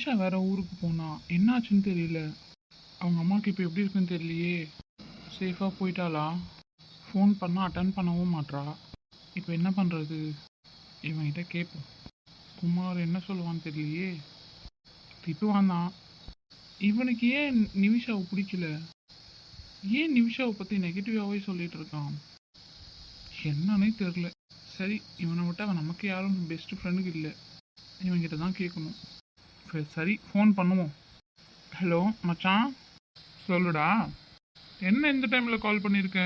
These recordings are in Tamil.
நிமிஷா வேற ஊருக்கு போனா என்னாச்சுன்னு தெரியல. அவங்க அம்மாவுக்கு இப்போ எப்படி இருக்குன்னு தெரியலையே. சேஃபாக போயிட்டாளா? ஃபோன் பண்ணால் அட்டன் பண்ணவும் மாட்றா. இப்போ என்ன பண்ணுறது? இவன்கிட்ட கேட்போம். குமார் என்ன சொல்லுவான்னு தெரியலையே. திட்டுவான் தான். இவனுக்கு ஏன் நிமிஷாவை பிடிக்கல? ஏன் நிமிஷாவை பற்றி நெகட்டிவாகவே சொல்லிட்டு இருக்கான்? என்னன்னே தெரில. சரி, இவனை விட்டு அவன் நமக்கு யாரும் பெஸ்ட் ஃப்ரெண்டுக்கு இல்லை. இவன்கிட்ட தான் கேட்கணும். சரி, ஃபோன் பண்ணுவோம். ஹலோ மச்சான், சொல்லுடா. என்ன இந்த டைமில் கால் பண்ணியிருக்க?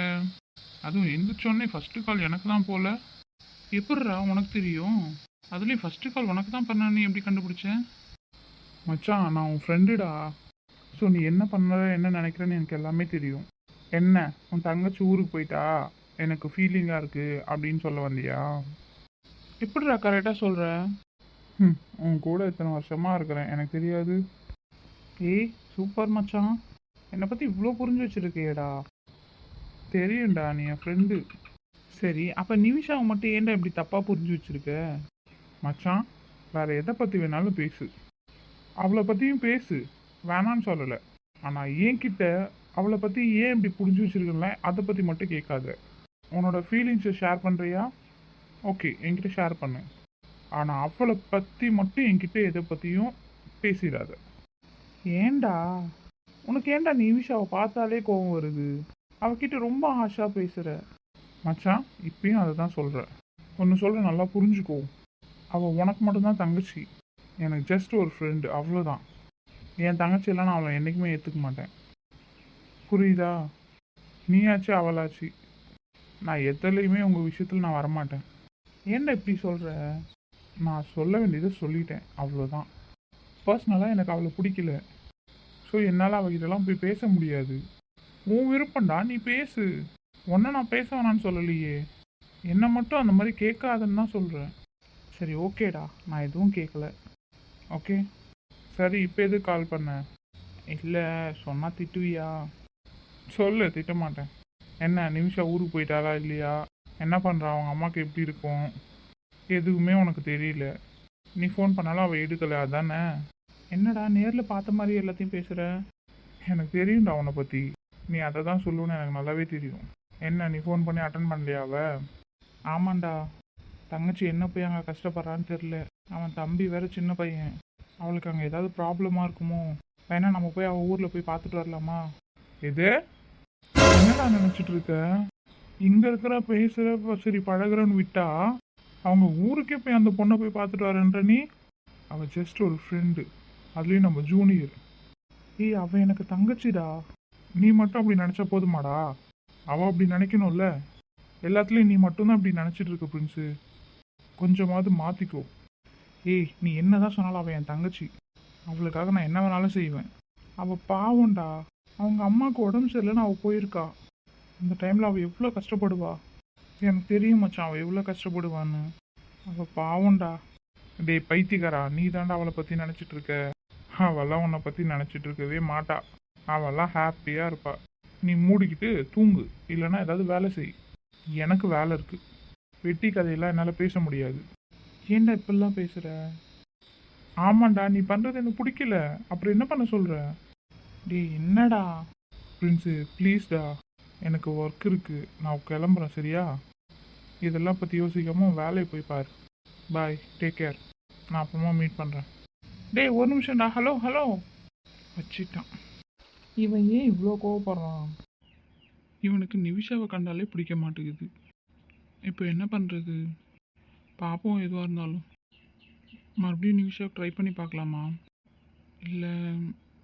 அதுவும் எந்திரிச்சோடனே ஃபஸ்ட்டு கால் எனக்கு தான் போல. எப்பட்றா உனக்கு தெரியும்? அதுலேயும் ஃபஸ்ட்டு கால் உனக்கு தான் பண்ண, நீ எப்படி கண்டுபிடிச்சேன்? மச்சான், நான் உன் ஃப்ரெண்டுடா. ஸோ நீ என்ன பண்ணுற, என்ன நினைக்கிறேன்னு எனக்கு எல்லாமே தெரியும். என்ன, உன் தங்கச்சி ஊருக்கு போயிட்டா, எனக்கு ஃபீலிங்காக இருக்குது அப்படின்னு சொல்ல வந்தியா? எப்படிடா கரெக்டாக சொல்கிற? உன் கூட இத்தனை வருஷமாக இருக்கிறேன், எனக்கு தெரியாது? ஏய் சூப்பர் மச்சான், என்னை பற்றி இவ்வளோ புரிஞ்சு வச்சுருக்கேடா. தெரியும்டா, நீ என் ஃப்ரெண்டு. சரி, அப்போ நிமிஷாவை மட்டும் ஏன்டா இப்படி தப்பாக புரிஞ்சு வச்சுருக்க? மச்சான், வேறு எதை பற்றி வேணாலும் பேசு, அவளை பற்றியும் பேசு, வேணான்னு சொல்லலை. ஆனால் என்கிட்ட அவளை பற்றி ஏன் இப்படி புரிஞ்சு வச்சுருக்கல, அதை பற்றி மட்டும் கேட்காத. உன்னோட ஃபீலிங்ஸை ஷேர் பண்ணுறியா? ஓகே, என்கிட்ட ஷேர் பண்ணு. ஆனால் அவளை பற்றி மட்டும் என்கிட்ட எதை பற்றியும் பேசிடாத. ஏண்டா, உனக்கு ஏண்டா நிமிஷாவை பார்த்தாலே கோவம் வருது? அவகிட்ட ரொம்ப ஹாஷாக பேசுகிற. மச்சான், இப்பயும் அதை தான் சொல்கிறேன். ஒன்று சொல்கிற, நல்லா புரிஞ்சுக்கோ. அவள் உனக்கு மட்டும்தான் தங்கச்சி, எனக்கு ஜஸ்ட் ஒரு ஃப்ரெண்டு, அவ்வளோதான். என் தங்கச்சியெல்லாம் நான் அவளை என்றைக்குமே ஏற்றுக்க மாட்டேன். புரியுதா? நீயாச்சு அவளாச்சு, நான் எதுலையுமே உங்கள் விஷயத்தில் நான் வரமாட்டேன். ஏன்டா இப்படி சொல்கிற? நான் சொல்ல வேண்டியதை சொல்லிட்டேன், அவ்வளோதான். பர்சனலாக எனக்கு அவளை பிடிக்கல. ஸோ என்னால் அவகிட்டலாம் போய் பேச முடியாது. உன் விருப்பம்டா, நீ பேசு. ஒன்றை நான் பேச வேணான்னு சொல்லலையே. என்னை மட்டும் அந்த மாதிரி கேட்காதுன்னு தான் சொல்கிறேன். சரி ஓகேடா, நான் எதுவும் கேட்கல. ஓகே சரி, இப்போ எது கால் பண்ண? இல்லை, சொன்னால் திட்டுவியா? சொல்லு, திட்ட மாட்டேன். என்ன, நிமிஷா ஊருக்கு போயிட்டாளா இல்லையா? என்ன பண்ணுறா? அவங்க அம்மாவுக்கு எப்படி இருக்கும்? எதுவுமே உனக்கு தெரியல. நீ ஃபோன் பண்ணாலும் அவள் எடுக்கலை, அதானே? என்னடா, நேரில் பார்த்த மாதிரி எல்லாத்தையும் பேசுகிற? எனக்கு தெரியும்டா அவனை பற்றி. நீ அதை தான் சொல்லுன்னு எனக்கு நல்லாவே தெரியும். என்ன, நீ ஃபோன் பண்ணி அட்டன் பண்ணலையாவ? ஆமாண்டா, தங்கச்சி என்ன போய் அங்கே கஷ்டப்படுறான்னு தெரில. அவன் தம்பி வேற சின்ன பையன், அவளுக்கு அங்கே ஏதாவது ப்ராப்ளமாக இருக்குமோ? வேணா நம்ம போய் அவள் ஊரில் போய் பார்த்துட்டு வரலாமா? எது? என்னடா நினச்சிட்டு இருக்க? இங்கே இருக்கிற பேசுகிற சரி பழகுறன்னு விட்டா அவங்க ஊருக்கே போய் அந்த பொண்ணை போய் பார்த்துட்டு வரேன்ற நீ? அவள் ஜஸ்ட் ஒரு ஃப்ரெண்டு, அதுலேயும் நம்ம ஜூனியர். ஏய், அவள் எனக்கு தங்கச்சிடா. நீ மட்டும் அப்படி நினச்சா போதுமாடா? அவள் அப்படி நினைக்கணும்ல. எல்லாத்துலேயும் நீ மட்டும்தான் அப்படி நினச்சிட்டு இருக்க பிரின்ஸு. கொஞ்சமாவது மாற்றிக்கோ. ஏய், நீ என்ன தான் சொன்னாலும் அவள் என் தங்கச்சி. அவளுக்காக நான் என்ன வேணாலும் செய்வேன். அவள் பாவம்டா, அவங்க அம்மாவுக்கு உடம்பு சரியில்லைன்னு அவள் போயிருக்கா. அந்த டைமில் அவள் எவ்வளோ கஷ்டப்படுவா. எனக்கு தெரியும் மச்சான், அவள் எவ்வளோ கஷ்டப்படுவான்னு. அவள் பாவம்டா. டேய் பைத்தியக்காரா, நீ தாண்டா அவளை பற்றி நினச்சிட்டு இருக்க. அவெல்லாம் உன்னை பற்றி நினச்சிட்டு இருக்கவே மாட்டா. அவெல்லாம் ஹாப்பியாக இருப்பா. நீ மூடிக்கிட்டு தூங்கு, இல்லைன்னா ஏதாவது வேலை செய். எனக்கு வேலை இருக்குது. வெட்டி கதையெல்லாம் என்னால் பேச முடியாது. ஏன்டா இப்படிலாம் பேசுகிற? ஆமாண்டா, நீ பண்ணுறது எனக்கு பிடிக்கல. அப்புறம் என்ன பண்ண சொல்கிற? டேய் என்னடா? பிரின்ஸு ப்ளீஸ்டா, எனக்கு ஒர்க் இருக்குது, நான் கிளம்புறேன் சரியா? இதெல்லாம் பற்றி யோசிக்காமல் வேலையை போய் பாரு. பாய், டேக் கேர். நான் அப்புறமா மீட் பண்ணுறேன். டேய் ஒரு நிமிஷம்டா. Hello hello வச்சிட்டான். இவன் ஏன் இவ்வளோ கோவப்படுறான்? இவனுக்கு நிமிஷாவை கண்டாலே பிடிக்க மாட்டேங்குது. இப்போ என்ன பண்ணுறது? பார்ப்போம், எதுவாக இருந்தாலும். மறுபடியும் நிமிஷாவை ட்ரை பண்ணி பார்க்கலாமா? இல்லை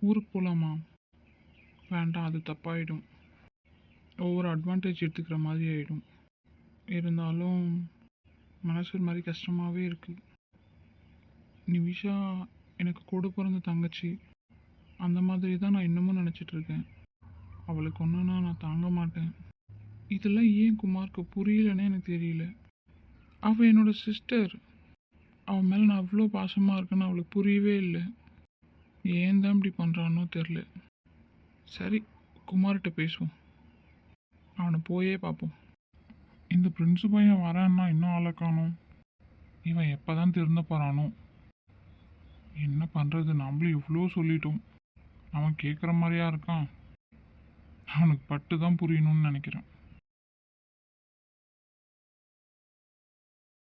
ஊருக்கு போகலாமா? வேண்டாம், அது தப்பாயிடும். ஒவ்வொரு அட்வான்டேஜ் எடுத்துக்கிற மாதிரி ஆகிடும். இருந்தாலும் மனசு ஒரு மாதிரி கஷ்டமாகவே இருக்குது. நிமிஷா எனக்கு கூட பிறந்த தங்கச்சி, அந்த மாதிரி தான் நான் இன்னமும் நினச்சிட்ருக்கேன். அவளுக்கு ஒன்றுனா நான் தாங்க மாட்டேன். இதெல்லாம் ஏன் குமாருக்கு புரியலன்னே எனக்கு தெரியல. அவள் என்னோடய சிஸ்டர். அவன் மேலே நான் அவ்வளோ பாசமாக இருக்கேன்னு அவளுக்கு புரியவே இல்லை. ஏன் தான் இப்படி பண்ணுறானோ தெரில. சரி, குமார்கிட்ட பேசுவோம். அவனை போயே பார்ப்போம். இந்த பிரின்ஸு பையன் வரான்னா இன்னும் ஆளை காணும். இவன் எப்போ தான் திருந்த போகிறானோ? என்ன பண்ணுறது, நம்மளும் எவ்வளோ சொல்லிட்டோம். அவன் கேட்குற மாதிரியா இருக்கான். அவனுக்கு பட்டு தான் புரியணும்னு நினைக்கிறேன்.